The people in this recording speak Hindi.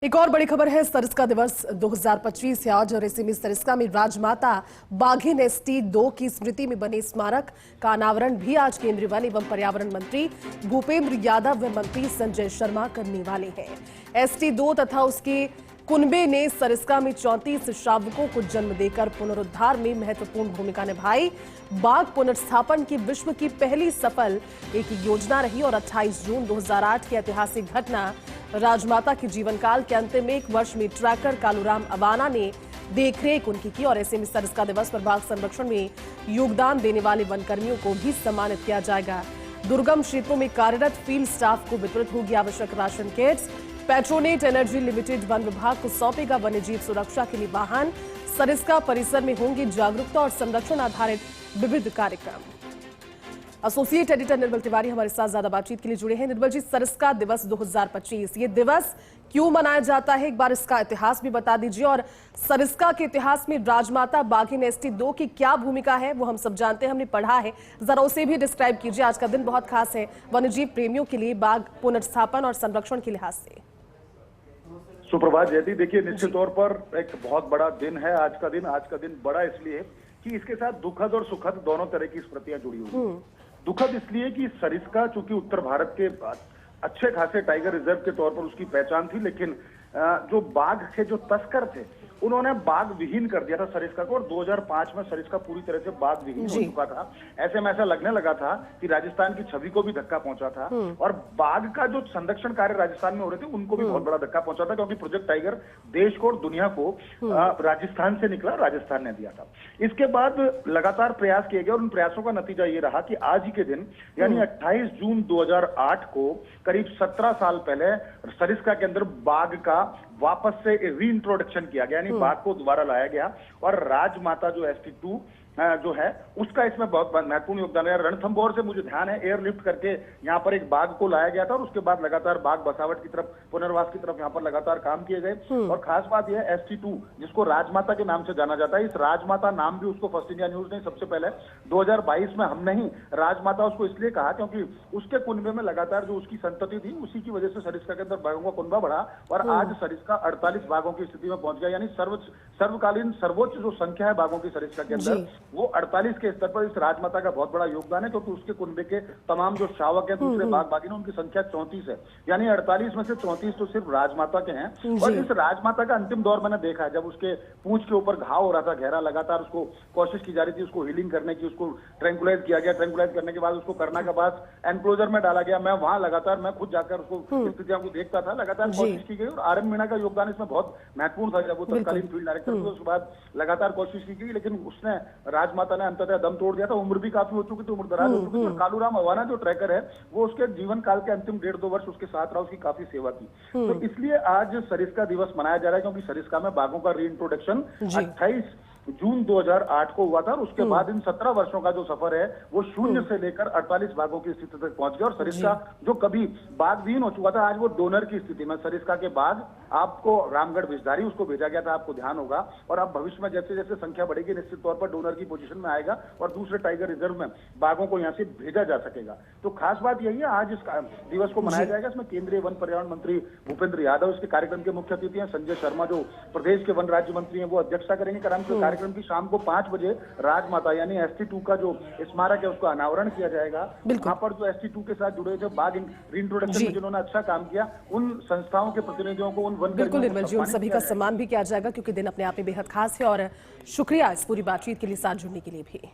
एक और बड़ी खबर है। सरिस्का दिवस 2025 है आज और इसी में सरिस्का में राजमाता बाघिन ST2 की स्मृति में बने स्मारक का अनावरण भी आज केंद्रीय वन एवं पर्यावरण मंत्री भूपेंद्र यादव व मंत्री संजय शर्मा करने वाले हैं। ST2 तथा उसके कुनबे ने सरिस्का में 34 शावकों को जन्म देकर पुनरुद्धार में महत्वपूर्ण भूमिका निभाई। बाघ पुनर्स्थापन की विश्व की पहली सफल एक योजना रही और 28 जून 2008 की ऐतिहासिक घटना राजमाता के जीवन काल के अंतिम एक वर्ष में ट्रैकर कालूराम अवाना ने देखरेख उनकी की और ऐसे में सरिस्का दिवस पर बाघ संरक्षण में योगदान देने वाले वनकर्मियों को भी सम्मानित किया जाएगा। दुर्गम क्षेत्रों में कार्यरत फील्ड स्टाफ को वितरित होगी आवश्यक ration kits. Petronet energy limited वन विभाग को सौंपेगा वन्यजीव सुरक्षा के लिए वाहन। सरिस्का परिसर में होंगे जागरूकता और संरक्षण आधारित विविध कार्यक्रम। एसोसिएट एडिटर निर्मल तिवारी हमारे साथ ज्यादा बातचीत के लिए जुड़े हैं। निर्मल जी, सरिस्का दिवस 2025 ये दिवस क्यों मनाया जाता है, एक बार इसका इतिहास भी बता दीजिए और सरिस्का के इतिहास में राजमाता बाघिन ST2 की क्या भूमिका है वो हम सब जानते हैं, हमने पढ़ा है, जरा उसे भी डिस्क्राइब कीजिए। आज का दिन बहुत खास है वन्यजीव प्रेमियों के लिए, बाघ पुनर्स्थापन और संरक्षण के लिहाज से। सुप्रभात जयती। देखिए, निश्चित तौर पर एक बहुत बड़ा दिन है आज का दिन। आज का दिन बड़ा इसलिए कि इसके साथ दुखद और सुखद दोनों तरह की स्मृतियां जुड़ी हुई हैं। दुखद इसलिए कि सरिस्का चूंकि उत्तर भारत के अच्छे खासे टाइगर रिजर्व के तौर पर उसकी पहचान थी, लेकिन जो बाघ के जो तस्कर थे उन्होंने बाघ विहीन कर दिया था सरिस्का को और 2005 में सरिस्का पूरी तरह से बाघ विहीन हो चुका था। ऐसे में ऐसा लगने लगा था कि राजस्थान की छवि को भी धक्का पहुंचा था और बाघ का जो संरक्षण कार्य राजस्थान में हो रहे थे उनको भी बहुत बड़ा धक्का पहुंचा था, क्योंकि प्रोजेक्ट टाइगर देश को और दुनिया को राजस्थान से निकला, राजस्थान ने दिया था। इसके बाद लगातार प्रयास किए गए और उन प्रयासों का नतीजा ये रहा कि आज ही के दिन यानी 28 जून 2008 को करीब 17 साल पहले सरिस्का के अंदर बाघ का वापस से रीइंट्रोडक्शन किया गया, यानी बाघ को दोबारा लाया गया और राजमाता जो ST2 जो है उसका इसमें बहुत महत्वपूर्ण योगदान है। रणथंभौर से मुझे ध्यान है एयरलिफ्ट करके यहाँ पर एक बाघ को लाया गया था और उसके बाद लगातार बाघ बसावट की तरफ, पुनर्वास की तरफ यहाँ पर लगातार काम किए गए। और खास बात यह है ST2 जिसको राजमाता के नाम से जाना जाता है, इस राजमाता नाम भी उसको फर्स्ट इंडिया न्यूज ने सबसे पहले 2022 में हमने ही राजमाता उसको इसलिए कहा क्योंकि उसके कुनबे में लगातार जो उसकी संतति थी उसी की वजह से सरिस्का के अंदर बाघों का कुनबा बढ़ा और आज सरिस्का 48 बाघों की स्थिति में पहुंच गया, यानी सर्वकालीन सर्वोच्च जो संख्या है बाघों की सरिस्का के अंदर वो 48 के स्तर पर इस राजमाता का बहुत बड़ा योगदान है, क्योंकि उसके कुनबे के तमाम जो शावक हैं दूसरे बाघ बाघिन उनकी संख्या 34 है, यानी 48 में से 34 तो सिर्फ राजमाता के हैं। और इस राजमाता का अंतिम दौर मैंने देखा है, जब उसके पूंछ के ऊपर घाव हो रहा था गहरा, लगातार उसको कोशिश की जा रही थी उसको हीलिंग करने की, उसको ट्रैंकुलाइज किया गया, ट्रैंकुलाइज करने के बाद उसको करना के बाद एनक्लोजर में डाला गया। मैं वहां लगातार मैं खुद जाकर उसको स्थितियों को देखता था, लगातार कोशिश की गई और RM मीणा का योगदान इसमें बहुत महत्वपूर्ण था जब वो तत्कालीन फील्ड डायरेक्टर थे। उसके बाद लगातार कोशिश की गई, लेकिन उसने राजमाता ने अंततः दम तोड़ दिया था। उम्र भी काफी हो चुकी थी, उम्र दराज हो चुकी थी और कालूराम अवाना जो ट्रैकर है वो उसके जीवन काल के अंतिम 1.5-2 वर्ष उसके साथ रहा, उसकी काफी सेवा की। तो इसलिए आज सरिस्का दिवस मनाया जा रहा है, क्योंकि सरिस्का में बाघों का रीइंट्रोडक्शन 28 जून 2008 को हुआ था और उसके बाद इन 17 वर्षों का जो सफर है वो 0 से लेकर 48 बाघों की स्थिति तक पहुंच गया और सरिस्का जो कभी बाघ विहीन हो चुका था आज वो डोनर की स्थिति में। सरिस्का के बाघ आपको रामगढ़ भिजधारी उसको भेजा गया था, आपको ध्यान होगा, और अब भविष्य में जैसे जैसे संख्या बढ़ेगी निश्चित तौर पर डोनर की पोजीशन में आएगा और दूसरे टाइगर रिजर्व में बाघों को यहाँ से भेजा जा सकेगा। तो खास बात यही है, आज इस दिवस को मनाया जाएगा। इसमें केंद्रीय वन पर्यावरण मंत्री भूपेंद्र यादव इसके कार्यक्रम के मुख्य अतिथि हैं। संजय शर्मा जो प्रदेश के वन राज्य मंत्री हैं वो अध्यक्षता करेंगे। कार्यक्रम की शाम को 5 बजे राजमाता यानी ST2 का जो स्मारक है उसका अनावरण किया जाएगा। वहां पर जो ST2 के साथ जुड़े थे बाघ रीइंट्रोडक्शन में जिन्होंने अच्छा काम किया उन संस्थाओं के प्रतिनिधियों को, उन वन बिल्कुल निर्मल जी, उन सभी का सम्मान भी किया जाएगा क्योंकि दिन अपने आप में बेहद खास है। और शुक्रिया इस पूरी बातचीत के लिए, साथ जुड़ने के लिए भी।